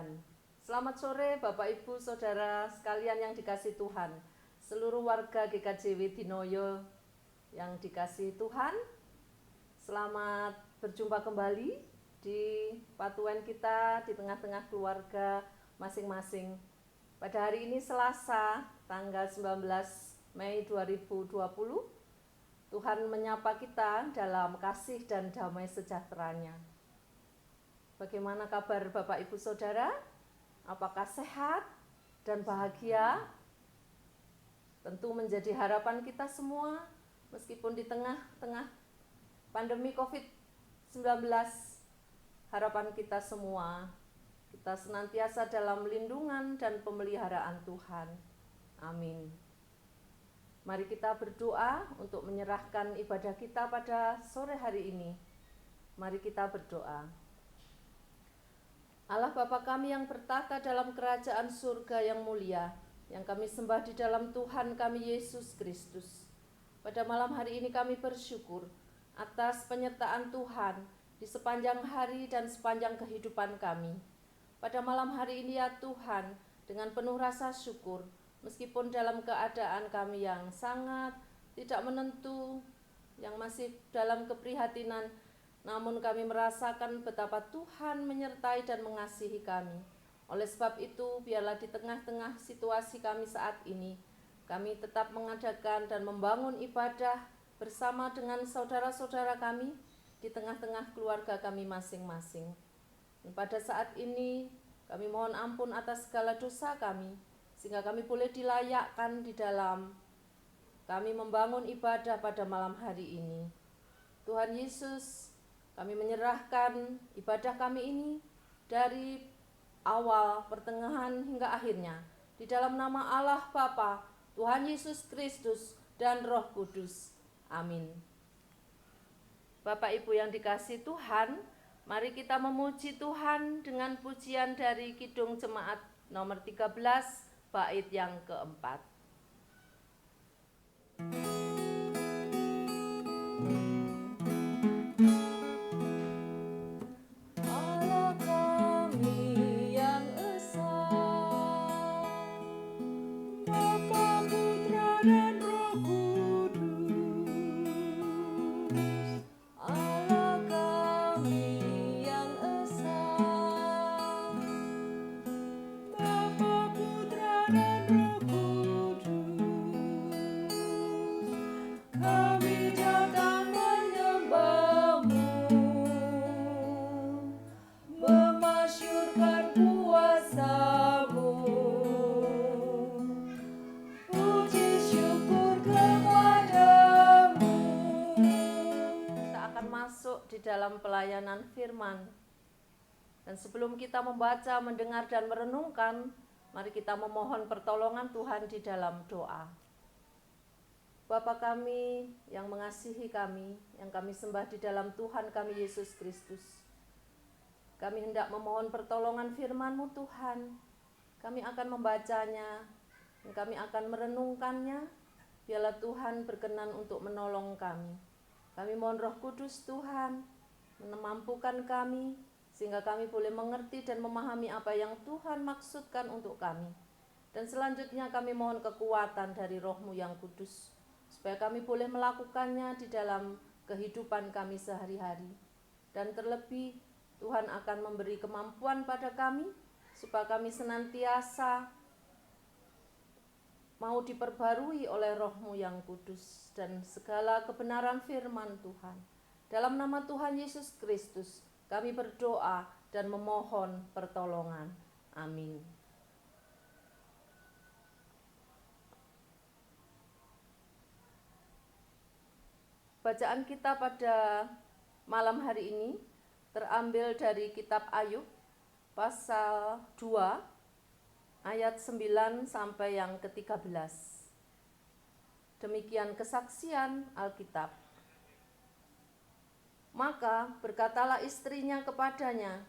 Tuhan. Selamat sore Bapak Ibu Saudara sekalian yang dikasihi Tuhan. Seluruh warga GKJ Dinoyo yang dikasihi Tuhan, selamat berjumpa kembali di patuan kita di tengah-tengah keluarga masing-masing. Pada hari ini Selasa, tanggal 19 Mei 2020, Tuhan menyapa kita dalam kasih dan damai sejahtera-Nya. Bagaimana kabar Bapak Ibu Saudara? Apakah sehat dan bahagia? Tentu menjadi harapan kita semua, meskipun di tengah-tengah pandemi COVID-19, harapan kita semua, kita senantiasa dalam lindungan dan pemeliharaan Tuhan. Amin. Mari kita berdoa untuk menyerahkan ibadah kita pada sore hari ini. Mari kita berdoa. Allah Bapa kami yang bertata dalam kerajaan surga yang mulia, yang kami sembah di dalam Tuhan kami Yesus Kristus. Pada malam hari ini kami bersyukur atas penyertaan Tuhan di sepanjang hari dan sepanjang kehidupan kami. Pada malam hari ini ya Tuhan, dengan penuh rasa syukur, meskipun dalam keadaan kami yang sangat tidak menentu, yang masih dalam keprihatinan, namun kami merasakan betapa Tuhan menyertai dan mengasihi kami. Oleh sebab itu, biarlah di tengah-tengah situasi kami saat ini, kami tetap mengadakan dan membangun ibadah bersama dengan saudara-saudara kami di tengah-tengah keluarga kami masing-masing. Dan pada saat ini, kami mohon ampun atas segala dosa kami, sehingga kami boleh dilayakkan di dalam kami membangun ibadah pada malam hari ini. Tuhan Yesus, kami menyerahkan ibadah kami ini dari awal, pertengahan hingga akhirnya di dalam nama Allah Bapa, Tuhan Yesus Kristus dan Roh Kudus. Amin. Bapak Ibu yang dikasihi Tuhan, mari kita memuji Tuhan dengan pujian dari Kidung Jemaat nomor 13 bait yang keempat. Dalam pelayanan firman. Dan sebelum kita membaca, mendengar dan merenungkan, mari kita memohon pertolongan Tuhan di dalam doa. Bapa kami yang mengasihi kami, yang kami sembah di dalam Tuhan kami Yesus Kristus, kami hendak memohon pertolongan firman-Mu Tuhan. Kami akan membacanya dan kami akan merenungkannya. Biarlah Tuhan berkenan untuk menolong kami. Kami mohon Roh Kudus Tuhan memampukan kami sehingga kami boleh mengerti dan memahami apa yang Tuhan maksudkan untuk kami. Dan selanjutnya kami mohon kekuatan dari Roh-Mu yang kudus supaya kami boleh melakukannya di dalam kehidupan kami sehari-hari. Dan terlebih Tuhan akan memberi kemampuan pada kami supaya kami senantiasa mau diperbarui oleh Roh-Mu yang kudus dan segala kebenaran firman Tuhan. Dalam nama Tuhan Yesus Kristus, kami berdoa dan memohon pertolongan. Amin. Bacaan kita pada malam hari ini terambil dari kitab Ayub, pasal 2, ayat 9 sampai yang ke-13. Demikian kesaksian Alkitab. Maka berkatalah istrinya kepadanya,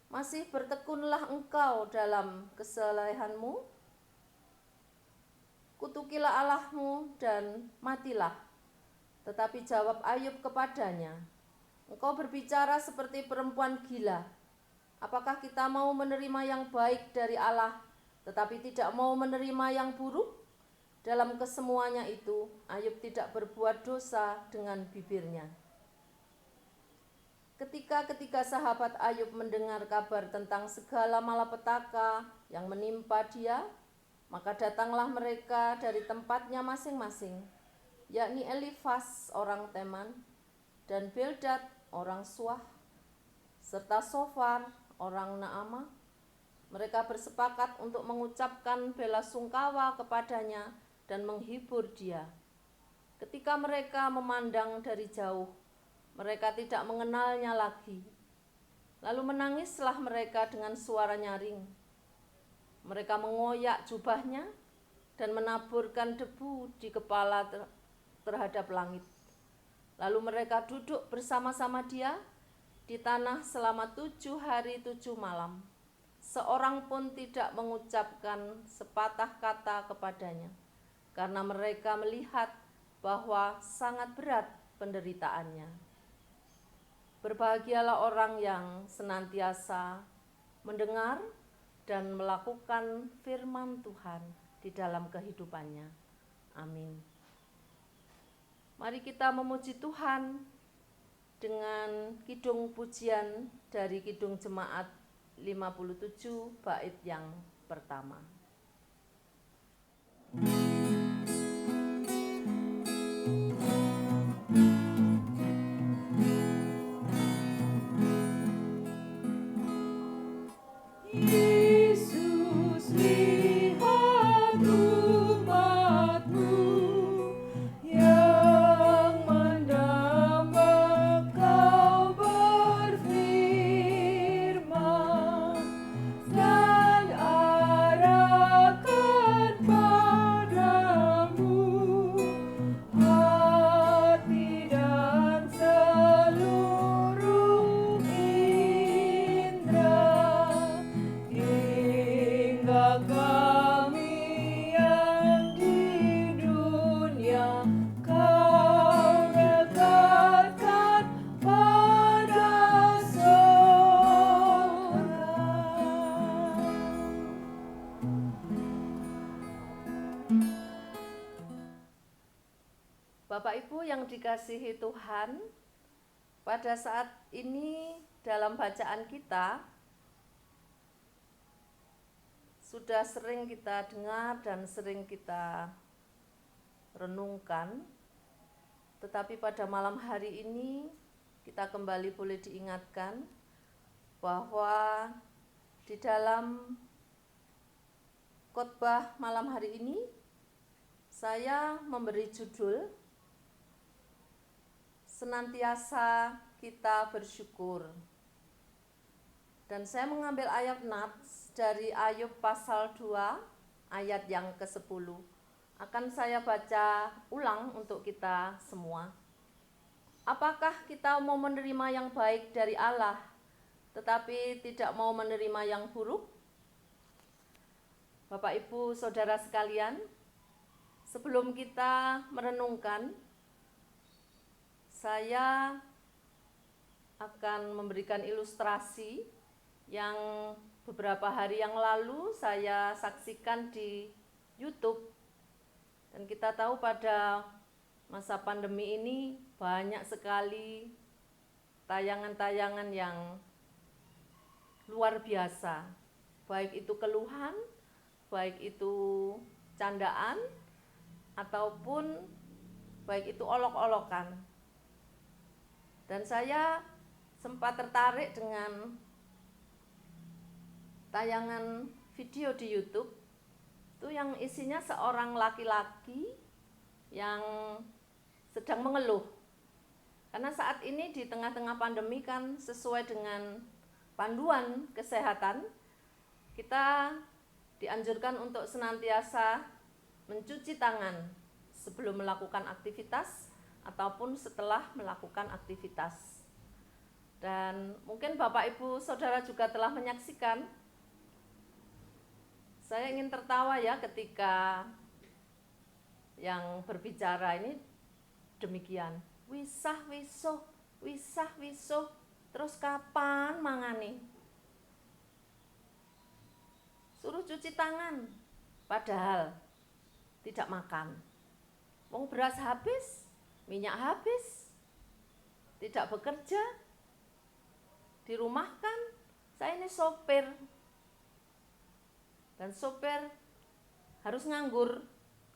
masih bertekunlah engkau dalam kesalehanmu? Kutukilah Allahmu dan matilah. Tetapi jawab Ayub kepadanya, engkau berbicara seperti perempuan gila. Apakah kita mau menerima yang baik dari Allah, tetapi tidak mau menerima yang buruk? Dalam kesemuanya itu, Ayub tidak berbuat dosa dengan bibirnya. Ketika sahabat Ayub mendengar kabar tentang segala malapetaka yang menimpa dia, maka datanglah mereka dari tempatnya masing-masing, yakni Elifas orang Teman, dan Bildad orang Suah, serta Sofar orang Naamah. Mereka bersepakat untuk mengucapkan belasungkawa kepadanya dan menghibur dia. Ketika mereka memandang dari jauh, mereka tidak mengenalnya lagi. Lalu menangislah mereka dengan suara nyaring. Mereka mengoyak jubahnya dan menaburkan debu di kepala terhadap langit. Lalu mereka duduk bersama-sama dia di tanah selama 7 hari 7 malam. Seorang pun tidak mengucapkan sepatah kata kepadanya, karena mereka melihat bahwa sangat berat penderitaannya. Berbahagialah orang yang senantiasa mendengar dan melakukan firman Tuhan di dalam kehidupannya. Amin. Mari kita memuji Tuhan dengan kidung pujian dari Kidung Jemaat 57 bait yang pertama. Bapak Ibu yang dikasihi Tuhan, pada saat ini dalam bacaan kita sudah sering kita dengar dan sering kita renungkan, tetapi pada malam hari ini kita kembali boleh diingatkan bahwa di dalam khotbah malam hari ini saya memberi judul senantiasa kita bersyukur. Dan saya mengambil ayat nats dari Ayub pasal 2 ayat yang ke-10. Akan saya baca ulang untuk kita semua. Apakah kita mau menerima yang baik dari Allah, tetapi tidak mau menerima yang buruk? Bapak Ibu Saudara sekalian, sebelum kita merenungkan, saya akan memberikan ilustrasi yang beberapa hari yang lalu saya saksikan di YouTube. Dan kita tahu pada masa pandemi ini banyak sekali tayangan-tayangan yang luar biasa. Baik itu keluhan, baik itu candaan, ataupun baik itu olok-olokan. Dan saya sempat tertarik dengan tayangan video di YouTube itu yang isinya seorang laki-laki yang sedang mengeluh. Karena saat ini di tengah-tengah pandemi kan sesuai dengan panduan kesehatan, kita dianjurkan untuk senantiasa mencuci tangan sebelum melakukan aktivitas ataupun setelah melakukan aktivitas. Dan mungkin Bapak Ibu Saudara juga telah menyaksikan. Saya ingin tertawa ya ketika yang berbicara ini demikian. Wisah wisuh, terus kapan mangane? suruh cuci tangan, padahal tidak makan. Wong beras habis, minyak habis, tidak bekerja, dirumahkan. Saya ini sopir, dan sopir harus nganggur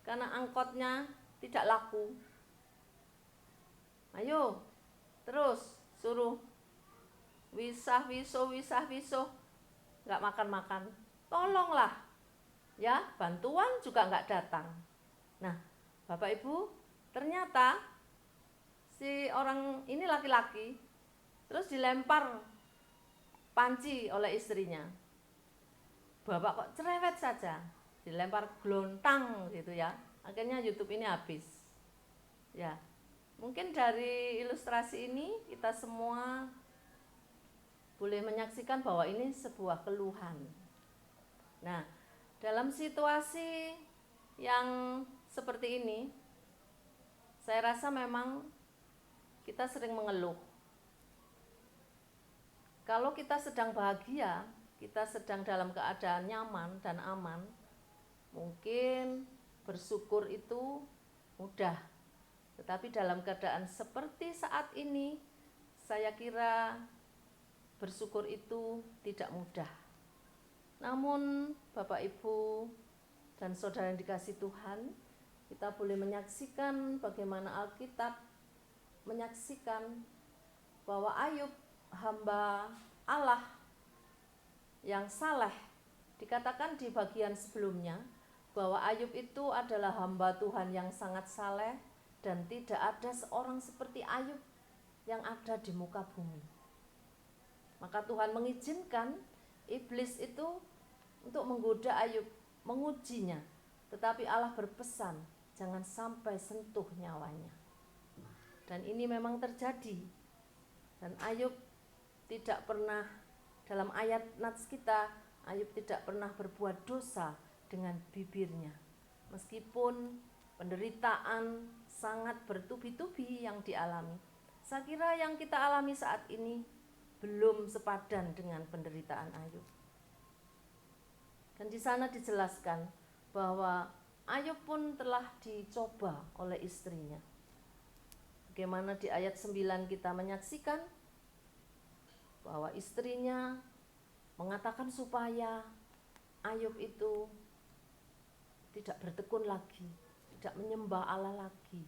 karena angkotnya tidak laku. Ayo, terus suruh wisah wiso, nggak makan-makan. Tolonglah, ya, bantuan juga nggak datang. Nah, Bapak Ibu, ternyata si orang ini laki-laki terus dilempar panci oleh istrinya. Bapak kok cerewet saja, dilempar gelontang gitu ya. Akhirnya YouTube ini habis. Ya, mungkin dari ilustrasi ini kita semua boleh menyaksikan bahwa ini sebuah keluhan. Nah, dalam situasi yang seperti ini, saya rasa memang kita sering mengeluh. Kalau kita sedang bahagia, kita sedang dalam keadaan nyaman dan aman, mungkin bersyukur itu mudah. Tetapi dalam keadaan seperti saat ini, saya kira bersyukur itu tidak mudah. Namun Bapak Ibu dan saudara yang dikasihi Tuhan, kita boleh menyaksikan bagaimana Alkitab menyaksikan bahwa Ayub, hamba Allah yang saleh, dikatakan di bagian sebelumnya bahwa Ayub itu adalah hamba Tuhan yang sangat saleh dan tidak ada seorang seperti Ayub yang ada di muka bumi. Maka Tuhan mengizinkan iblis itu untuk menggoda Ayub, mengujinya, tetapi Allah berpesan jangan sampai sentuh nyawanya. Dan ini memang terjadi. Dan Ayub tidak pernah, dalam ayat nats kita, Ayub tidak pernah berbuat dosa dengan bibirnya. Meskipun penderitaan sangat bertubi-tubi yang dialami. Saya kira yang kita alami saat ini belum sepadan dengan penderitaan Ayub. Dan di sana dijelaskan bahwa Ayub pun telah dicoba oleh istrinya. Bagaimana di ayat 9 kita menyaksikan bahwa istrinya mengatakan supaya Ayub itu tidak bertekun lagi, tidak menyembah Allah lagi,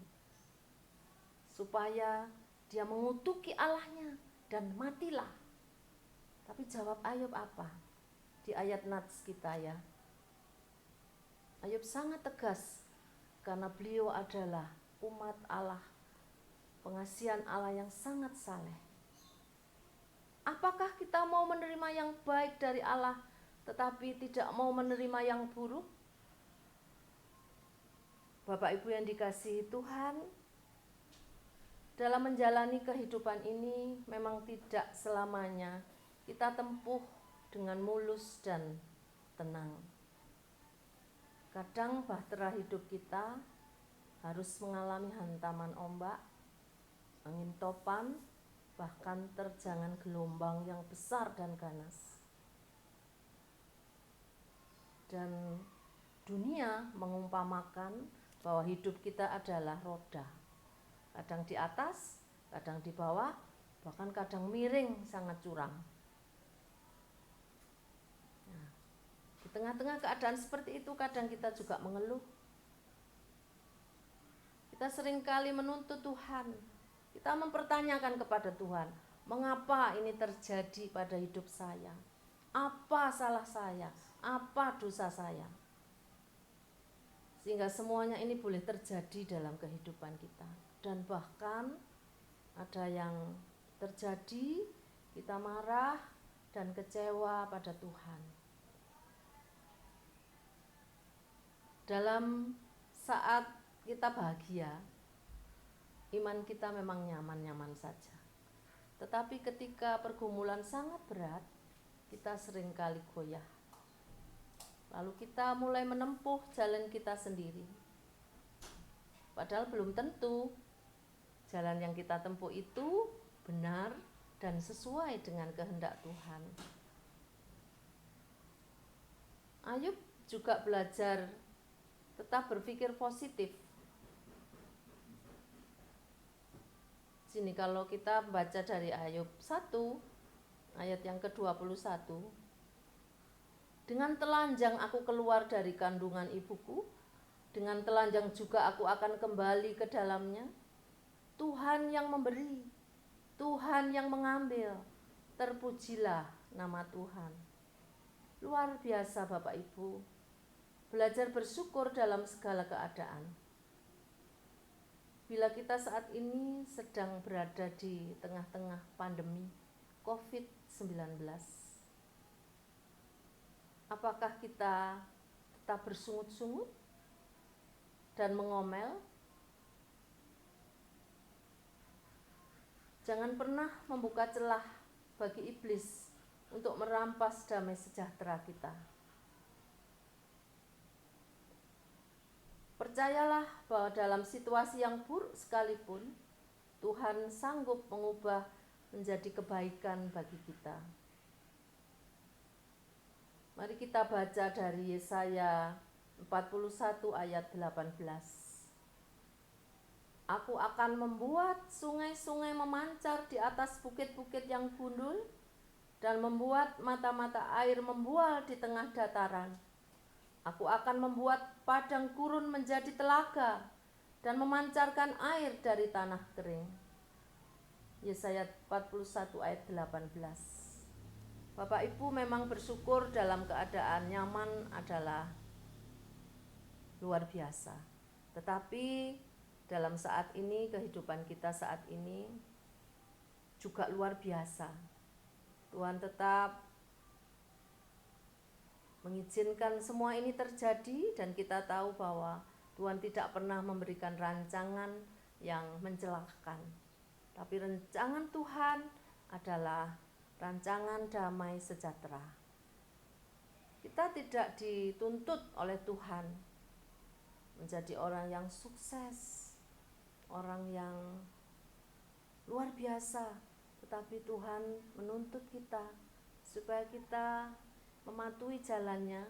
supaya dia mengutuki Allahnya dan matilah. Tapi jawab Ayub apa? Di ayat nats kita ya. Ayub sangat tegas karena beliau adalah umat Allah, pengasihan Allah yang sangat saleh. Apakah kita mau menerima yang baik dari Allah tetapi tidak mau menerima yang buruk? Bapak Ibu yang dikasihi Tuhan, dalam menjalani kehidupan ini memang tidak selamanya kita tempuh dengan mulus dan tenang. Kadang bahtera hidup kita harus mengalami hantaman ombak, angin topan, bahkan terjangan gelombang yang besar dan ganas. Dan dunia mengumpamakan bahwa hidup kita adalah roda. Kadang di atas, kadang di bawah, bahkan kadang miring sangat curam. Nah, di tengah-tengah keadaan seperti itu kadang kita juga mengeluh. Kita seringkali menuntut Tuhan. Kita mempertanyakan kepada Tuhan, mengapa ini terjadi pada hidup saya? Apa salah saya? Apa dosa saya? Sehingga semuanya ini boleh terjadi dalam kehidupan kita. Dan bahkan ada yang terjadi, kita marah dan kecewa pada Tuhan. Dalam saat kita bahagia, iman kita memang nyaman-nyaman saja. Tetapi ketika pergumulan sangat berat, kita seringkali goyah. Lalu kita mulai menempuh jalan kita sendiri. Padahal belum tentu jalan yang kita tempuh itu benar dan sesuai dengan kehendak Tuhan. Ayub juga belajar tetap berpikir positif. Sini kalau kita baca dari Ayub 1 ayat yang ke-21. Dengan telanjang aku keluar dari kandungan ibuku, dengan telanjang juga aku akan kembali ke dalamnya. Tuhan yang memberi, Tuhan yang mengambil, terpujilah nama Tuhan. Luar biasa Bapak Ibu, belajar bersyukur dalam segala keadaan. Bila kita saat ini sedang berada di tengah-tengah pandemi COVID-19, apakah kita tetap bersungut-sungut dan mengomel? Jangan pernah membuka celah bagi iblis untuk merampas damai sejahtera kita. Percayalah bahwa dalam situasi yang buruk sekalipun, Tuhan sanggup mengubah menjadi kebaikan bagi kita. Mari kita baca dari Yesaya 41 ayat 18. Aku akan membuat sungai-sungai memancar di atas bukit-bukit yang gundul, dan membuat mata-mata air membual di tengah dataran. Aku akan membuat padang gurun menjadi telaga, dan memancarkan air dari tanah kering. Yesaya 41 ayat 18. Bapak Ibu memang bersyukur dalam keadaan nyaman adalah luar biasa. Tetapi dalam saat ini, kehidupan kita saat ini juga luar biasa. Tuhan tetap mengizinkan semua ini terjadi, dan kita tahu bahwa Tuhan tidak pernah memberikan rancangan yang mencelakakan. Tapi rancangan Tuhan adalah rancangan damai sejahtera. Kita tidak dituntut oleh Tuhan menjadi orang yang sukses, orang yang luar biasa, tetapi Tuhan menuntut kita supaya kita mematuhi jalannya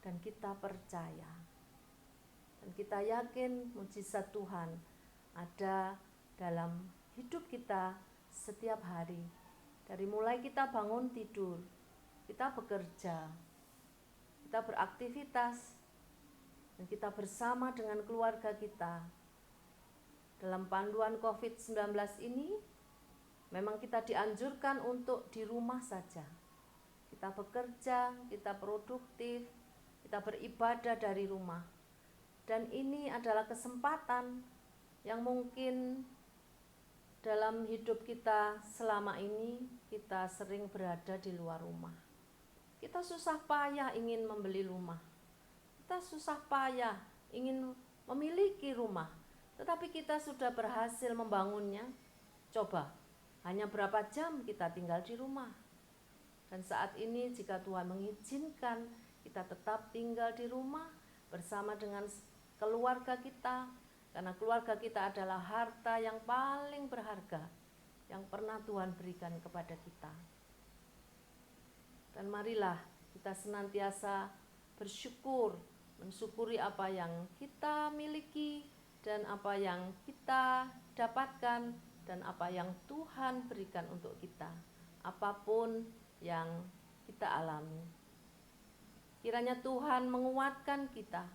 dan kita percaya. Dan kita yakin mujizat Tuhan ada dalam hidup kita setiap hari. Dari mulai kita bangun tidur, kita bekerja, kita beraktivitas, dan kita bersama dengan keluarga kita. Dalam panduan COVID-19 ini, memang kita dianjurkan untuk di rumah saja. Kita bekerja, kita produktif, kita beribadah dari rumah. Dan ini adalah kesempatan yang mungkin dalam hidup kita selama ini kita sering berada di luar rumah. Kita susah payah ingin membeli rumah. Kita susah payah ingin memiliki rumah. Tetapi kita sudah berhasil membangunnya. Coba, hanya berapa jam kita tinggal di rumah. Dan saat ini jika Tuhan mengizinkan kita tetap tinggal di rumah bersama dengan keluarga kita, karena keluarga kita adalah harta yang paling berharga yang pernah Tuhan berikan kepada kita. Dan marilah kita senantiasa bersyukur, mensyukuri apa yang kita miliki dan apa yang kita dapatkan dan apa yang Tuhan berikan untuk kita, apapun yang kita alami. Kiranya Tuhan menguatkan kita,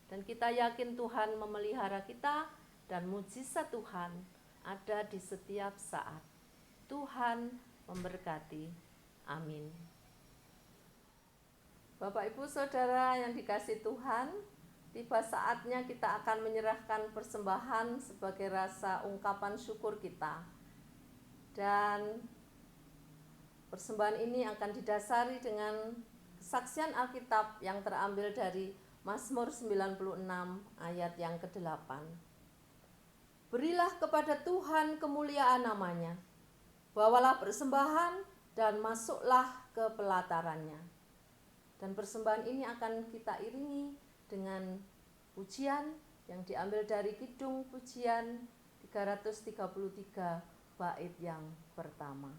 dan kita yakin Tuhan memelihara kita, dan mujizat Tuhan ada di setiap saat. Tuhan memberkati. Amin. Bapak Ibu Saudara yang dikasihi Tuhan, tiba saatnya kita akan menyerahkan persembahan sebagai rasa ungkapan syukur kita. Dan persembahan ini akan didasari dengan kesaksian Alkitab yang terambil dari Mazmur 96 ayat yang ke-8. Berilah kepada Tuhan kemuliaan namanya, bawalah persembahan dan masuklah ke pelatarannya. Dan persembahan ini akan kita iringi dengan pujian yang diambil dari Kidung Pujian 333 bait yang pertama.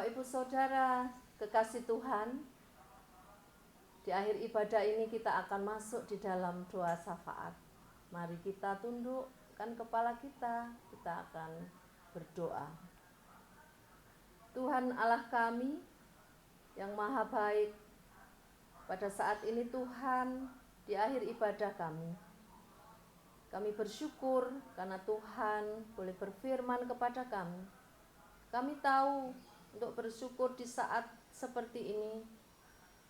Bapak Ibu Saudara kekasih Tuhan, di akhir ibadah ini kita akan masuk di dalam doa syafaat. Mari kita tundukkan kepala kita akan berdoa. Tuhan Allah kami yang maha baik, pada saat ini Tuhan, di akhir ibadah kami bersyukur karena Tuhan boleh berfirman kepada kami. Kami tahu untuk bersyukur di saat seperti ini,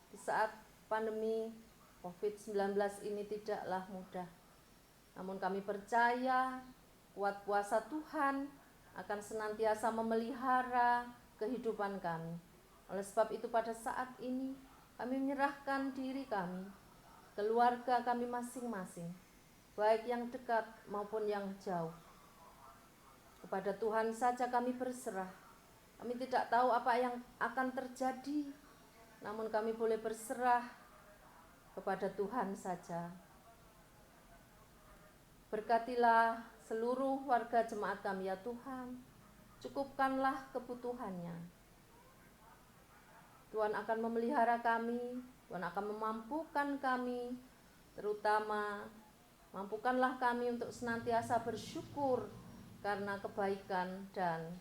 di saat pandemi COVID-19 ini tidaklah mudah. Namun kami percaya kuat kuasa Tuhan akan senantiasa memelihara kehidupan kami. Oleh sebab itu pada saat ini kami menyerahkan diri kami, keluarga kami masing-masing, baik yang dekat maupun yang jauh. Kepada Tuhan saja kami berserah. Kami tidak tahu apa yang akan terjadi, namun kami boleh berserah kepada Tuhan saja. Berkatilah seluruh warga jemaat kami ya Tuhan. Cukupkanlah kebutuhannya. Tuhan akan memelihara kami, Tuhan akan memampukan kami, terutama mampukanlah kami untuk senantiasa bersyukur karena kebaikan dan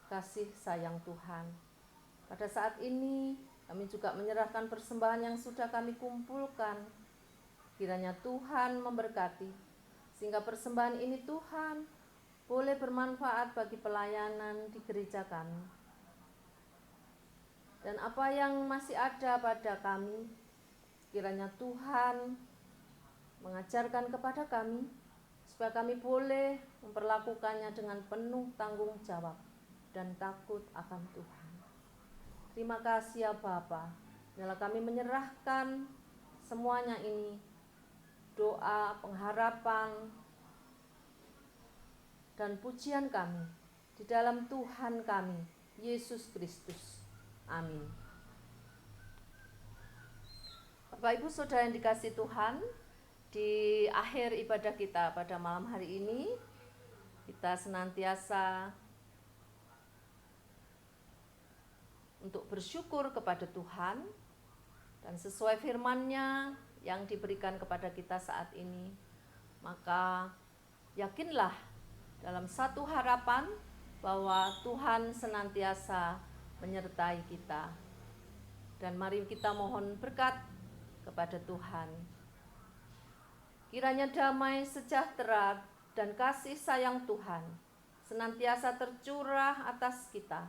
kasih sayang Tuhan. Pada saat ini kami juga menyerahkan persembahan yang sudah kami kumpulkan. Kiranya Tuhan memberkati, sehingga persembahan ini Tuhan boleh bermanfaat bagi pelayanan di gereja kami. Dan apa yang masih ada pada kami, kiranya Tuhan mengajarkan kepada kami, supaya kami boleh memperlakukannya dengan penuh tanggung jawab dan takut akan Tuhan. Terima kasih ya Bapa. Biarlah kami menyerahkan semuanya ini, doa, pengharapan, dan pujian kami di dalam Tuhan kami, Yesus Kristus. Amin. Bapak Ibu Saudara yang dikasihi Tuhan, di akhir ibadah kita pada malam hari ini, kita senantiasa untuk bersyukur kepada Tuhan, dan sesuai firman-Nya yang diberikan kepada kita saat ini, maka yakinlah dalam satu harapan bahwa Tuhan senantiasa menyertai kita. Dan mari kita mohon berkat kepada Tuhan. Kiranya damai, sejahtera, dan kasih sayang Tuhan senantiasa tercurah atas kita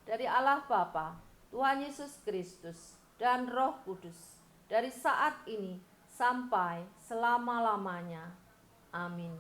dari Allah Bapa, Tuhan Yesus Kristus, dan Roh Kudus, dari saat ini sampai selama-lamanya. Amin.